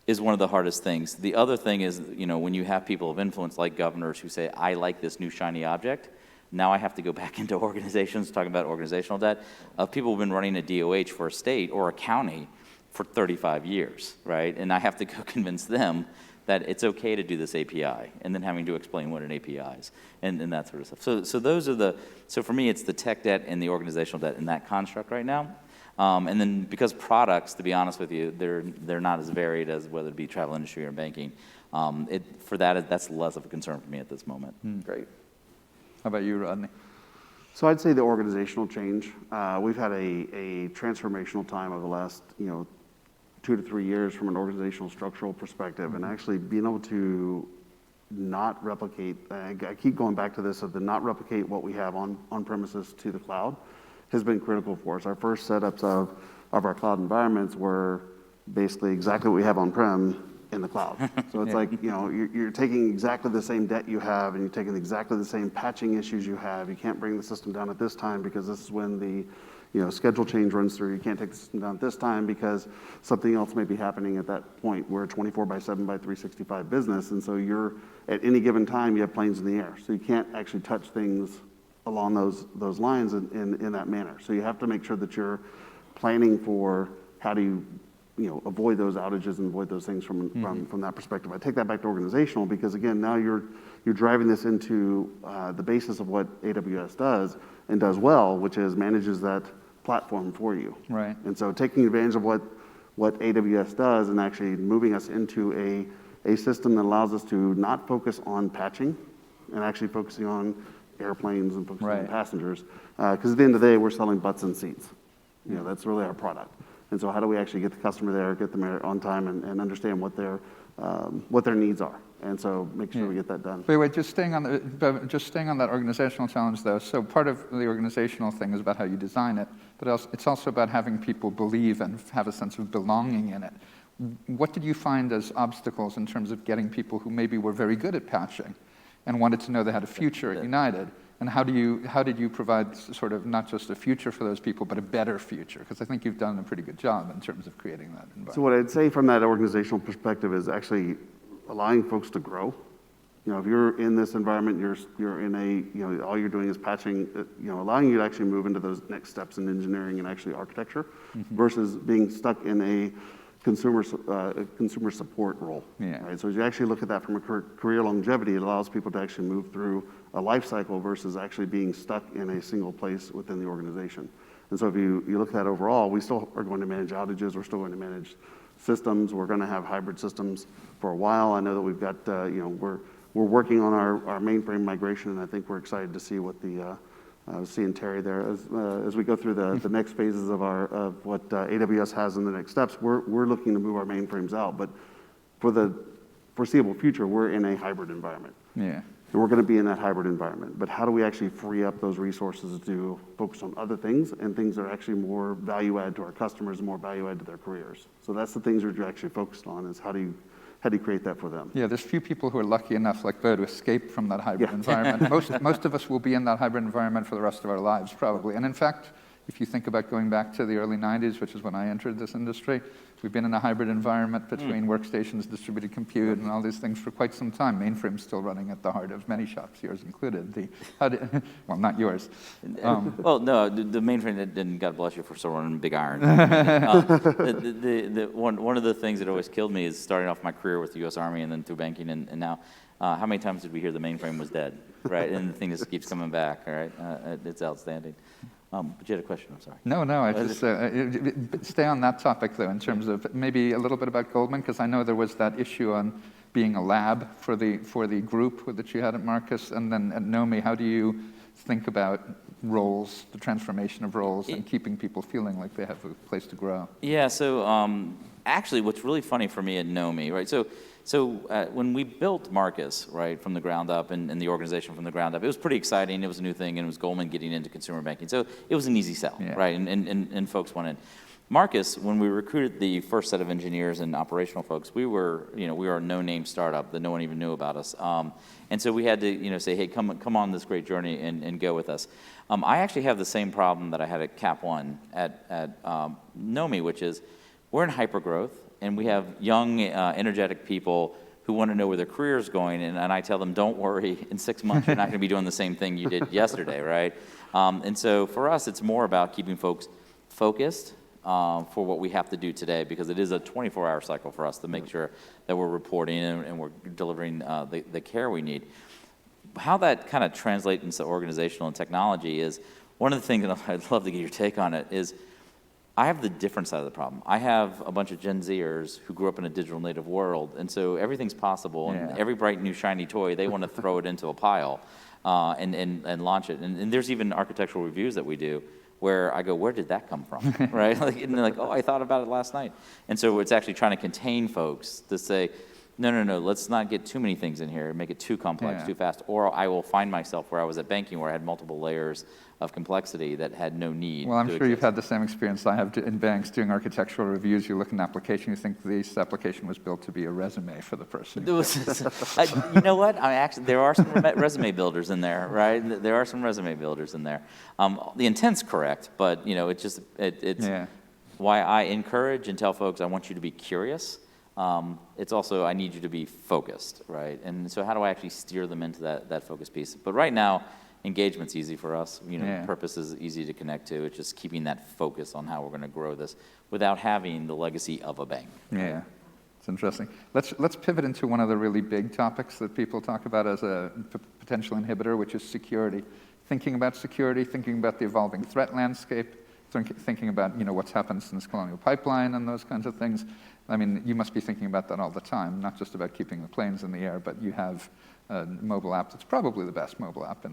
is one of the hardest things. The other thing is, when you have people of influence like governors who say, I like this new shiny object, now I have to go back into organizations, talking about organizational debt, of people who've been running a DOH for a state or a county for 35 years, right? And I have to go convince them that it's okay to do this API, and then having to explain what an API is, and that sort of stuff. So for me, it's the tech debt and the organizational debt in that construct right now. And then because products, to be honest with you, they're not as varied as whether it be travel industry or banking. That's less of a concern for me at this moment. Great. How about you, Rodney? So I'd say the organizational change. We've had a transformational time over the last 2 to 3 years from an organizational structural perspective, and actually being able to not replicate. I keep going back to this of the not replicate what we have on premises to the cloud has been critical for us. Our first setups of our cloud environments were basically exactly what we have on-prem in the cloud. So it's like, you're taking exactly the same debt you have, and you're taking exactly the same patching issues you have. You can't bring the system down at this time because this is when the schedule change runs through. You can't take the system down at this time because something else may be happening at that point. We're a 24/7/365 business, and so you're at any given time you have planes in the air. So you can't actually touch things along those lines in that manner. So you have to make sure that you're planning for how do you avoid those outages and avoid those things from that perspective. I take that back to organizational because again, now you're driving this into the basis of what AWS does and does well, which is manages that platform for you. Right. And so taking advantage of what AWS does and actually moving us into a system that allows us to not focus on patching and actually focusing on airplanes and focusing on passengers. Because at the end of the day, we're selling butts and seats. That's really our product. And so how do we actually get the customer there, get them there on time, and understand what their needs are? And so make sure we get that done. Wait, just staying on that organizational challenge, though. So part of the organizational thing is about how you design it, but it's also about having people believe and have a sense of belonging in it. What did you find as obstacles in terms of getting people who maybe were very good at patching and wanted to know they had a future at United? And how did you provide sort of not just a future for those people, but a better future? Because I think you've done a pretty good job in terms of creating that environment. So what I'd say from that organizational perspective is actually allowing folks to grow. If you're in this environment, you're in all you're doing is patching, allowing you to actually move into those next steps in engineering and actually architecture versus being stuck in a consumer support role. Yeah. Right? So as you actually look at that from a career longevity, it allows people to actually move through a life cycle versus actually being stuck in a single place within the organization. And so if you look at that overall, we still are going to manage outages. We're still going to manage systems. We're going to have hybrid systems for a while. I know that we've got, we're working on our mainframe migration, and I think we're excited to see what seeing Terry there as we go through the next phases of what AWS has in the next steps. We're looking to move our mainframes out, but for the foreseeable future, we're in a hybrid environment. Yeah. And we're going to be in that hybrid environment. But how do we actually free up those resources to focus on other things and things that are actually more value add to our customers and more value add to their careers? So that's the things we're actually focused on is how do you create that for them? Yeah, there's few people who are lucky enough, like Bo, to escape from that hybrid environment. Most of us will be in that hybrid environment for the rest of our lives, probably. And in fact, if you think about going back to the early 90s, which is when I entered this industry, we've been in a hybrid environment between workstations, distributed compute, and all these things for quite some time. Mainframe's still running at the heart of many shops, yours included. Well, not yours. Well, no, the mainframe, and God bless you for still running big iron. One of the things that always killed me is starting off my career with the U.S. Army and then through banking, and now, how many times did we hear the mainframe was dead, right? And the thing just keeps coming back, all right? It's outstanding. But you had a question, I'm sorry. No, I just stay on that topic, though, in terms of maybe a little bit about Goldman, because I know there was that issue on being a lab for the group that you had at Marcus, and then at Knomi. How do you think about roles, the transformation of roles, and keeping people feeling like they have a place to grow? Yeah, so actually what's really funny for me at Knomi, right? So when we built Marcus, right, from the ground up and the organization from the ground up, it was pretty exciting. It was a new thing, and it was Goldman getting into consumer banking. So it was an easy sell, right? And folks went in. Marcus, when we recruited the first set of engineers and operational folks, we were a no-name startup that no one even knew about us. And so we had to, say, hey, come on this great journey and go with us. I actually have the same problem that I had at Cap One at Knomi, which is we're in hypergrowth. And we have young, energetic people who want to know where their career is going, and I tell them, don't worry, in 6 months you're not going to be doing the same thing you did yesterday, right? And so for us, it's more about keeping folks focused for what we have to do today, because it is a 24-hour cycle for us to make sure that we're reporting and we're delivering the care we need. How that kind of translates into organizational and technology is, one of the things, and I'd love to get your take on it, is I have the different side of the problem. I have a bunch of Gen Zers who grew up in a digital native world, and so everything's possible, and every bright new shiny toy, they want to throw it into a pile and launch it. And there's even architectural reviews that we do where I go, where did that come from, right? And they're like, oh, I thought about it last night. And so it's actually trying to contain folks to say, no, let's not get too many things in here and make it too complex, too fast, or I will find myself where I was at banking, where I had multiple layers of complexity that had no need. Well, I'm sure you've had the same experience I have in banks doing architectural reviews. You look at an application, you think this application was built to be a resume for the person. You know what? There are some resume builders in there, right? There are some resume builders in there. The intent's correct, but it's why I encourage and tell folks I want you to be curious. It's also I need you to be focused, right? And so how do I actually steer them into that focus piece? But right now, engagement's easy for us. Purpose is easy to connect to. It's just keeping that focus on how we're going to grow this without having the legacy of a bank. Yeah, it's interesting. Let's pivot into one of the really big topics that people talk about as a potential inhibitor, which is security. Thinking about security, thinking about the evolving threat landscape, thinking about what's happened since Colonial Pipeline and those kinds of things. I mean, you must be thinking about that all the time, not just about keeping the planes in the air, but you have a mobile app that's probably the best mobile app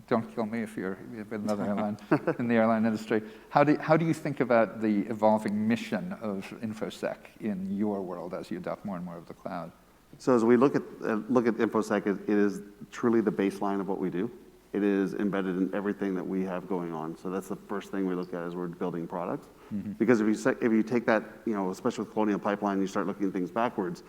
don't kill me if you're in another airline, in the airline industry. How do you think about the evolving mission of InfoSec in your world as you adopt more and more of the cloud? So as we look at InfoSec, it is truly the baseline of what we do. It is embedded in everything that we have going on. So that's the first thing we look at as we're building products. Mm-hmm. Because if you take that, especially with Colonial Pipeline, you start looking at things backwards,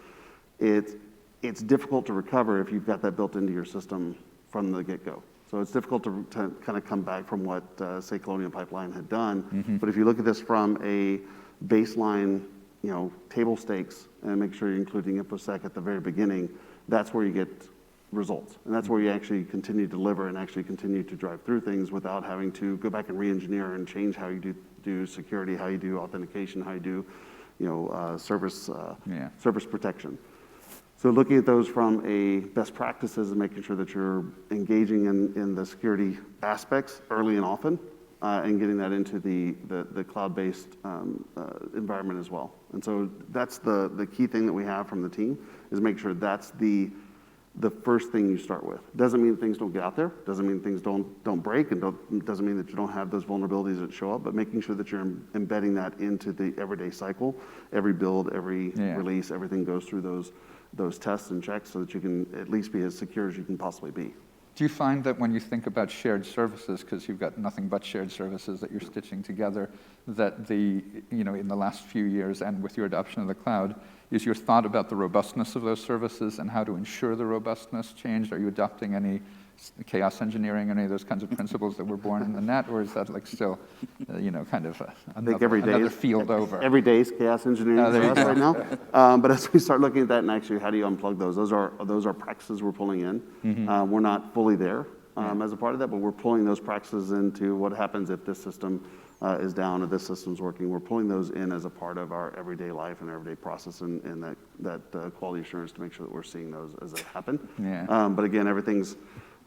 it's difficult to recover if you've got that built into your system from the get-go. So it's difficult to kind of come back from what, say, Colonial Pipeline had done. Mm-hmm. But if you look at this from a baseline, table stakes, and make sure you're including InfoSec at the very beginning, that's where you get results. And that's where you actually continue to deliver and actually continue to drive through things without having to go back and re-engineer and change how you do security, how you do authentication, how you do, service protection. So looking at those from a best practices and making sure that you're engaging in the security aspects early and often, and getting that into the cloud-based environment as well. And so that's the key thing that we have from the team, is make sure that's the first thing you start with. Doesn't mean things don't get out there, doesn't mean things don't break, and doesn't mean that you don't have those vulnerabilities that show up, but making sure that you're embedding that into the everyday cycle. Every build, every release, everything goes through those tests and checks so that you can at least be as secure as you can possibly be. Do you find that when you think about shared services, because you've got nothing but shared services that you're stitching together, that in the last few years and with your adoption of the cloud, is your thought about the robustness of those services and how to ensure the robustness changed? Are you adopting any chaos engineering, any of those kinds of principles that were born in the net, or is that like still, kind of another field over? Every day is chaos engineering for us right now. But as we start looking at that and actually how do you unplug those? Those are practices we're pulling in. We're not fully there as a part of that, but we're pulling those practices into what happens if this system is down or this system's working. We're pulling those in as a part of our everyday life and everyday process and that quality assurance to make sure that we're seeing those as they happen. Yeah. But again, everything's,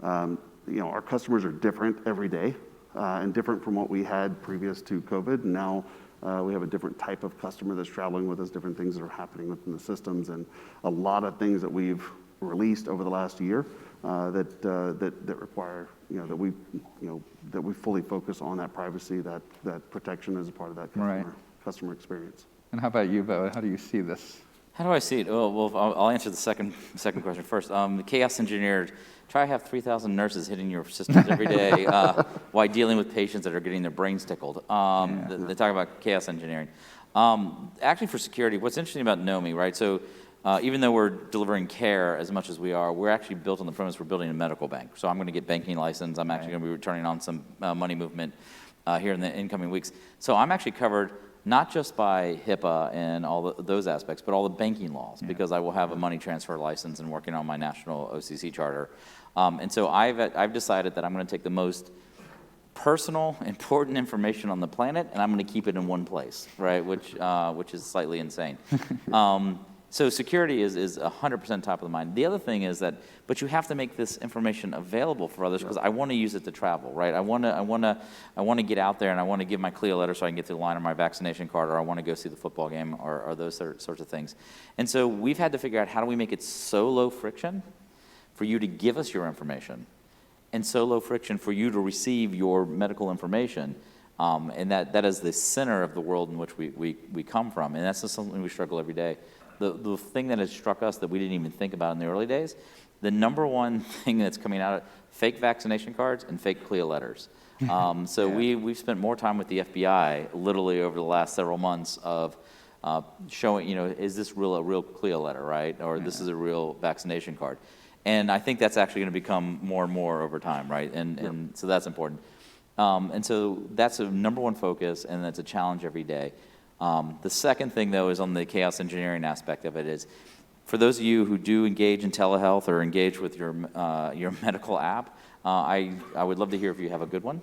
our customers are different every day and different from what we had previous to COVID. And now we have a different type of customer that's traveling with us, different things that are happening within the systems, and a lot of things that we've released over the last year that require that we fully focus on that privacy, that protection as a part of that customer experience. And how about you, Bo? How do you see this? How do I see it? Well, I'll answer the second question first. The chaos engineered, try to have 3,000 nurses hitting your systems every day while dealing with patients that are getting their brains tickled. They talk about chaos engineering. Actually, for security, what's interesting about Knomi, right? So even though we're delivering care as much as we are, we're actually built on the premise we're building a medical bank. So I'm going to get banking license. I'm actually going to be returning on some money movement here in the incoming weeks. So I'm actually covered not just by HIPAA and all those aspects, but all the banking laws, because I will have a money transfer license and working on my national OCC charter. And so I've decided that I'm going to take the most personal, important information on the planet, and I'm going to keep it in one place, right? Which is slightly insane. So security is 100% top of the mind. The other thing is that, but you have to make this information available for others, because I want to use it to travel, right? I want to get out there and I want to give my CLIA letter so I can get to the line, or my vaccination card, or I want to go see the football game, or those sorts of things. And so we've had to figure out how do we make it so low friction for you to give us your information, and so low friction for you to receive your medical information. And that is the center of the world in which we come from, and that's just something we struggle every day. The thing that has struck us that we didn't even think about in the early days, the number one thing that's coming out of fake vaccination cards and fake CLIA letters. We've spent more time with the FBI literally over the last several months of showing, is this a real CLIA letter, right? Or this is a real vaccination card. And I think that's actually going to become more and more over time, right? And so that's important. And so that's a number one focus, and that's a challenge every day. The second thing, though, is on the chaos engineering aspect of it is, for those of you who do engage in telehealth or engage with your medical app, I would love to hear if you have a good one,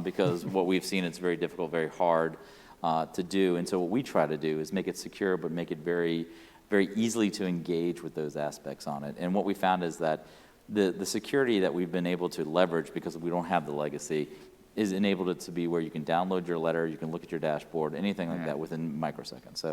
because what we've seen, it's very difficult, very hard to do. And so what we try to do is make it secure, but make it very, very easily to engage with those aspects on it. And what we found is that the security that we've been able to leverage, because we don't have the legacy, is enabled it to be where you can download your letter, you can look at your dashboard, anything like that within microseconds.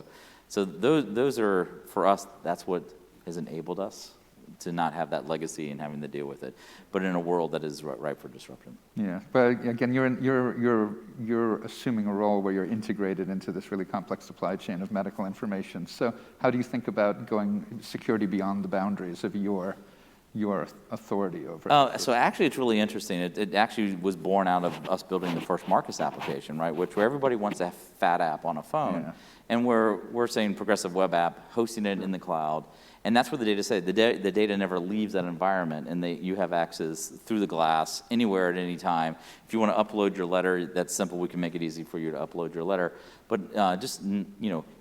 So those are, for us, that's what has enabled us to not have that legacy and having to deal with it, but in a world that is ripe for disruption. Yeah, but again, you're assuming a role where you're integrated into this really complex supply chain of medical information. So how do you think about going security beyond the boundaries of your authority over it? So actually, it's really interesting. It actually was born out of us building the first Marcus application, right? Where everybody wants a fat app on a phone, and we're saying progressive web app, hosting it in the cloud, and that's what the data said. The data never leaves that environment, and you have access through the glass anywhere at any time. If you want to upload your letter, that's simple. We can make it easy for you to upload your letter, but just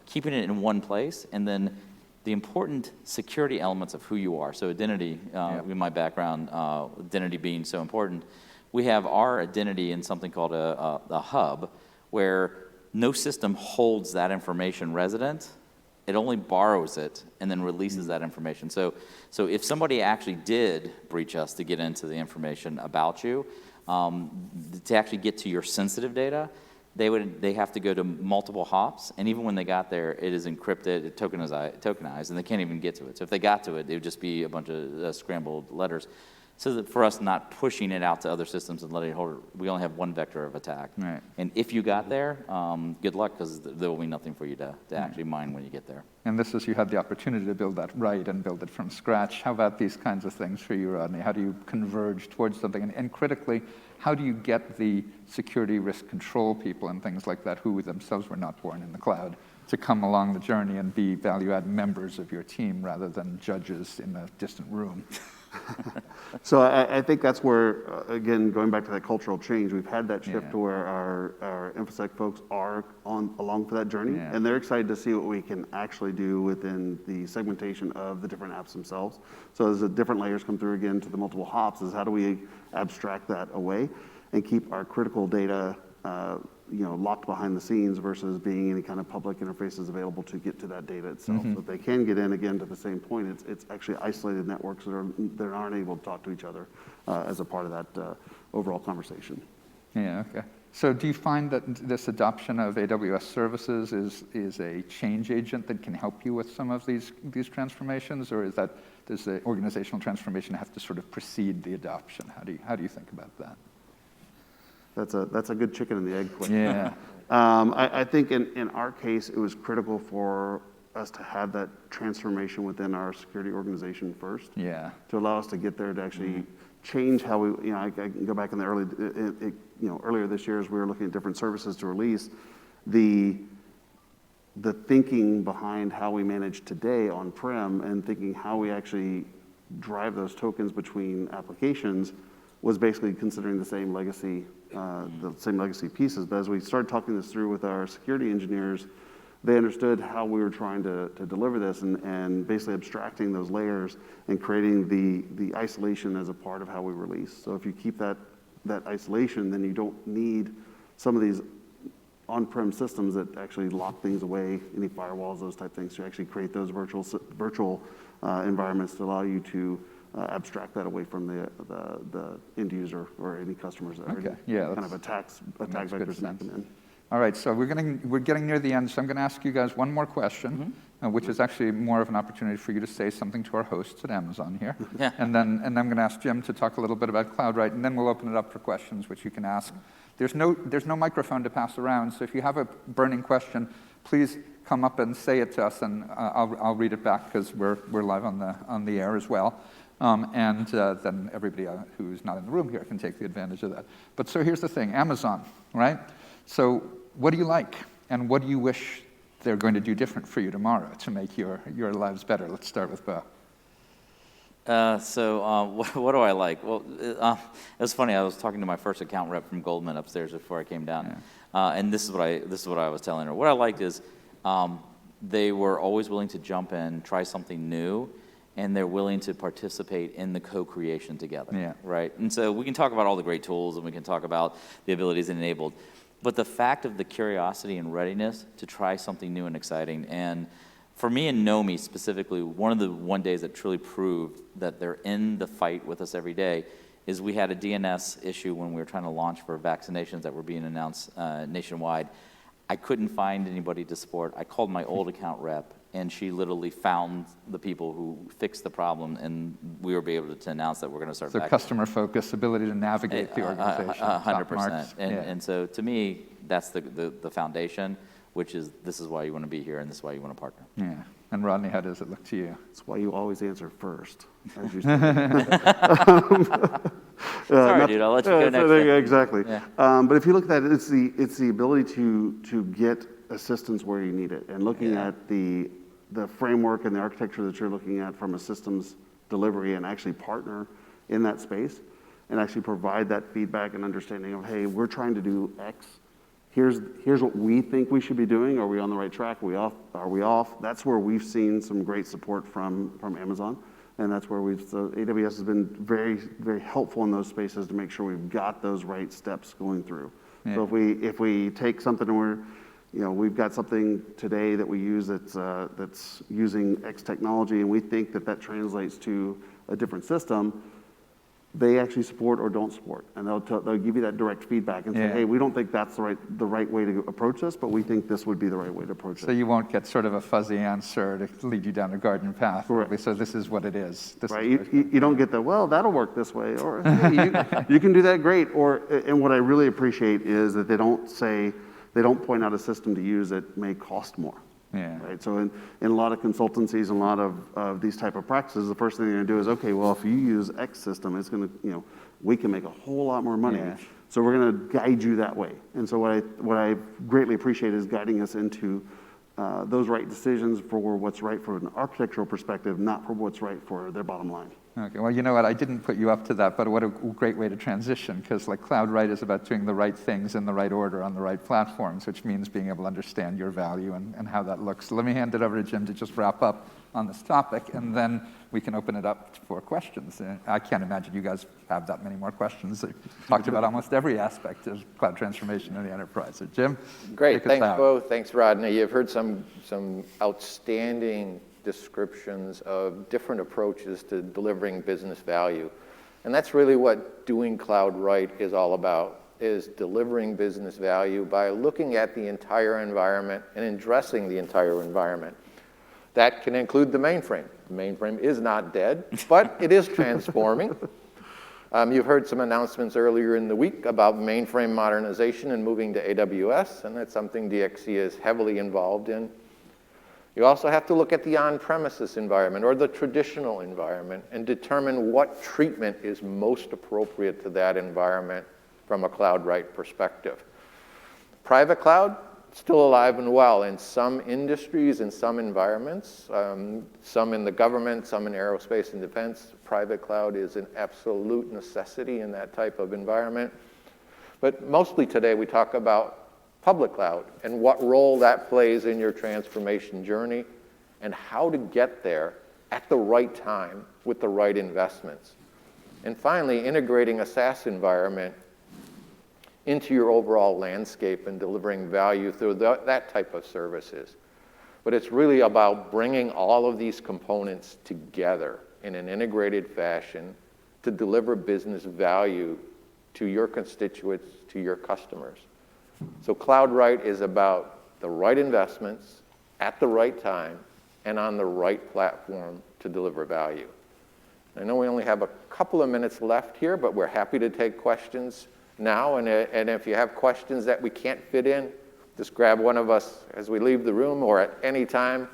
keeping it in one place, and then the important security elements of who you are. So identity, in my background, identity being so important, we have our identity in something called a hub, where no system holds that information resident. It only borrows it and then releases that information. So if somebody actually did breach us to get into the information about you, to actually get to your sensitive data, they have to go to multiple hops, and even when they got there, it is encrypted, tokenized, and they can't even get to it. So if they got to it, it would just be a bunch of scrambled letters. So that for us, not pushing it out to other systems and letting it hold, we only have one vector of attack. Right. And if you got there, good luck, because there will be nothing for you to actually mine when you get there. And this is, you had the opportunity to build that right and build it from scratch. How about these kinds of things for you, Rodney? How do you converge towards something? And critically, how do you get the security risk control people and things like that, who themselves were not born in the cloud, to come along the journey and be value-add members of your team rather than judges in a distant room. So I think that's where, again, going back to that cultural change, we've had that shift Yeah. to where our InfoSec folks are along for that journey, Yeah. and they're excited to see what we can actually do within the segmentation of the different apps themselves. So as the different layers come through again to the multiple hops, is how do we abstract that away and keep our critical data locked behind the scenes versus being any kind of public interfaces available to get to that data itself. So if they can get in, again, to the same point, it's actually isolated networks that aren't able to talk to each other as a part of that overall conversation. Yeah, okay. So do you find that this adoption of AWS services is a change agent that can help you with some of these transformations, or does the organizational transformation have to sort of precede the adoption? How do you think about that? That's a good chicken and the egg question. Yeah. I think in our case, it was critical for us to have that transformation within our security organization first. Yeah. To allow us to get there to actually change how we, I can go back in the earlier this year as we were looking at different services to release, the thinking behind how we manage today on-prem and thinking how we actually drive those tokens between applications was basically considering the same legacy pieces. But as we started talking this through with our security engineers, they understood how we were trying to deliver this and basically abstracting those layers and creating the isolation as a part of how we release. So if you keep that isolation, then you don't need some of these on-prem systems that actually lock things away, any firewalls, those type things, to actually create those virtual environments to allow you to abstract that away from the end user or any customers that Okay. are Yeah, kind of attack makes good vectors that sense. come in. All right, so we're getting near the end, so I'm going to ask you guys one more question, which is actually more of an opportunity for you to say something to our hosts at Amazon here. Yeah. And then I'm going to ask Jim to talk a little bit about CloudWrite, and then we'll open it up for questions, which you can ask. There's no microphone to pass around, so if you have a burning question, please come up and say it to us, and I'll read it back because we're live on the air as well. And then everybody who's not in the room here can take the advantage of that. But so here's the thing, Amazon, right? So what do you like, and what do you wish they're going to do different for you tomorrow to make your lives better? Let's start with Bo. What do I like? Well, it was funny. I was talking to my first account rep from Goldman upstairs before I came down, and this is what I was telling her. What I liked is they were always willing to jump in, try something new, and they're willing to participate in the co-creation together. Yeah. Right. And so we can talk about all the great tools, and we can talk about the abilities enabled, but the fact of the curiosity and readiness to try something new and exciting. And for me and Nomi specifically, one of the days that truly proved that they're in the fight with us every day is we had a DNS issue when we were trying to launch for vaccinations that were being announced nationwide. I couldn't find anybody to support. I called my old account rep, and she literally found the people who fixed the problem, and we were able to announce that we're going to start. So customer focus, ability to navigate the organization. 100%. And so to me, that's the foundation, which is this is why you want to be here, and this is why you want to partner. Yeah. And Rodney, how does it look to you? That's why you always answer first, as you said. Sorry, dude, I'll let you go next. Yeah, exactly. Yeah. But if you look at it, it's the ability to get assistance where you need it, and looking at the framework and the architecture that you're looking at from a systems delivery, and actually partner in that space, and actually provide that feedback and understanding of, hey, we're trying to do X. Here's what we think we should be doing. Are we on the right track? Are we off? That's where we've seen some great support from Amazon, and that's where AWS has been very, very helpful in those spaces to make sure we've got those right steps going through. Yeah. So if we take something and we've got something today that we use that's using X technology, and we think that translates to a different system, they actually support or don't support, and they'll give you that direct feedback and say, hey, we don't think that's the right way to approach this, but we think this would be the right way to approach it. So you won't get sort of a fuzzy answer to lead you down a garden path. Correct. So this is what it is. Right, you don't get that'll work this way, or hey, you can do that, great. And what I really appreciate is that they don't point out a system to use that may cost more. Yeah. Right. So in a lot of consultancies and a lot of these type of practices, the first thing they're going to do is, okay, well, if you use X system, it's going to, we can make a whole lot more money. Yeah. So we're going to guide you that way. And so what I greatly appreciate is guiding us into those right decisions for what's right from an architectural perspective, not for what's right for their bottom line. Okay, well, you know what? I didn't put you up to that, but what a great way to transition, because like Cloud Right is about doing the right things in the right order on the right platforms, which means being able to understand your value and how that looks. So let me hand it over to Jim to just wrap up on this topic, and then we can open it up for questions. I can't imagine you guys have that many more questions. You talked about almost every aspect of cloud transformation in the enterprise. So Jim, Great, take us thanks, out. Bo. Thanks, Rodney. You've heard some outstanding descriptions of different approaches to delivering business value. And that's really what doing Cloud Right is all about, is delivering business value by looking at the entire environment and addressing the entire environment. That can include the mainframe. The mainframe is not dead, but it is transforming. You've heard some announcements earlier in the week about mainframe modernization and moving to AWS, and that's something DXC is heavily involved in. You also have to look at the on-premises environment or the traditional environment and determine what treatment is most appropriate to that environment from a Cloud Right perspective. Private cloud, still alive and well in some industries, in some environments, some in the government, some in aerospace and defense. Private cloud is an absolute necessity in that type of environment. But mostly today we talk about public cloud and what role that plays in your transformation journey and how to get there at the right time with the right investments. And finally, integrating a SaaS environment into your overall landscape and delivering value through that type of services. But it's really about bringing all of these components together in an integrated fashion to deliver business value to your constituents, to your customers. So Cloud Right is about the right investments at the right time and on the right platform to deliver value. I know we only have a couple of minutes left here, but we're happy to take questions now. And if you have questions that we can't fit in, just grab one of us as we leave the room or at any time.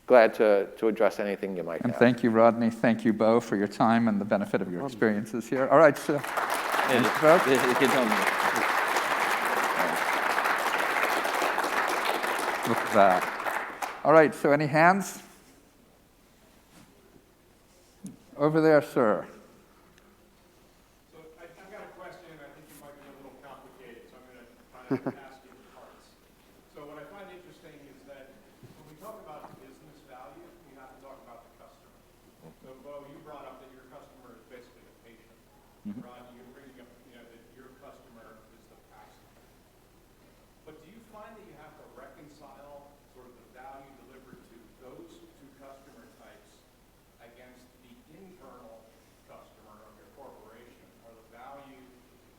Glad to address anything you might have. And thank you, Rodney. Thank you, Bo, for your time and the benefit of your experiences here. All right, so look at that. All right, so any hands? Over there, sir. So I've got a question, and I think it might be a little complicated, so I'm going to try to ask you in parts. So what I find interesting is that when we talk about business value, we have to talk about the customer. So Bo, you brought up that your customer is basically the patient. Rod, you're bringing up that your customer is the passenger. But do you find that you have to reconcile sort of the value delivered to those two customer types against the internal customer of your corporation, or the value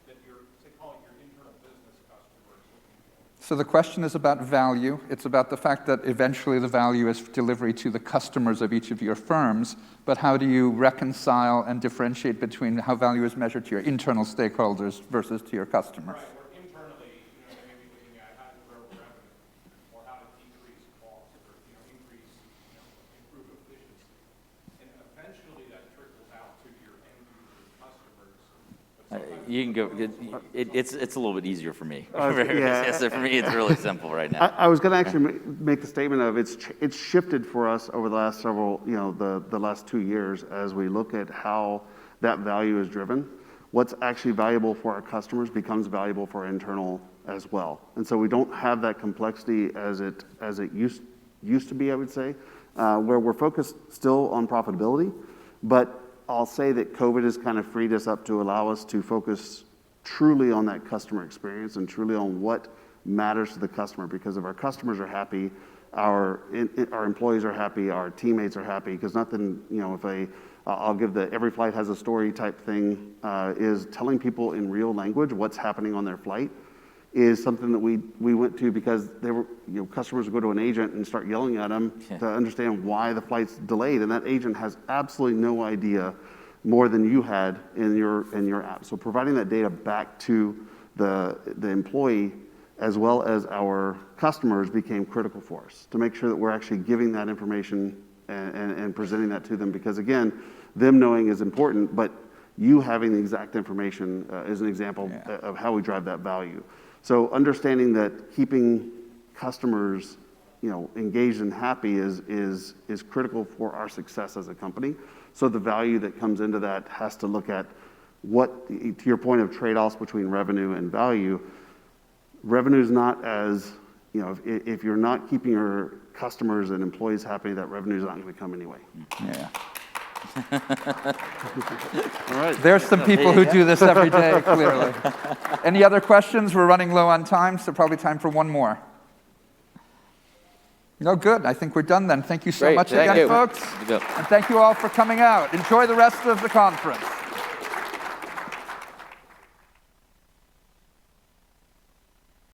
that your, say, call it your internal business customer is looking for? So the question is about value. It's about the fact that eventually the value is delivery to the customers of each of your firms, but how do you reconcile and differentiate between how value is measured to your internal stakeholders versus to your customers? Right, or internally, maybe looking at how to grow revenue, or how to decrease costs, or increase, improve efficiency. And eventually that trickles out to your end user customers. But sometimes You can go. It's a little bit easier for me. yeah. So for me, it's really simple right now. I was going to actually make the statement of it's shifted for us over the last several, the last 2 years as we look at how that value is driven. What's actually valuable for our customers becomes valuable for our internal as well. And so we don't have that complexity as it used to be, I would say, where we're focused still on profitability. But I'll say that COVID has kind of freed us up to allow us to focus truly on that customer experience and truly on what matters to the customer. Because if our customers are happy, our employees are happy, our teammates are happy. Because nothing, I'll give the every flight has a story type thing, is telling people in real language what's happening on their flight is something that we went to because they were, customers would go to an agent and start yelling at them to understand why the flight's delayed, and that agent has absolutely no idea more than you had in your app. So providing that data back to the employee as well as our customers became critical for us to make sure that we're actually giving that information and presenting that to them, because again, them knowing is important, but you having the exact information is an example of how we drive that value. So understanding that keeping customers engaged and happy is critical for our success as a company. So the value that comes into that has to look at what, to your point of trade-offs between revenue and value, revenue is not as, if you're not keeping your customers and employees happy, that revenue is not going to come anyway. Yeah. All right. There's some people who do this every day, clearly. Any other questions? We're running low on time, so probably time for one more. No, good. I think we're done then. Thank you so Great. much Thank again, you. folks. You go. And thank you all for coming out. Enjoy the rest of the conference.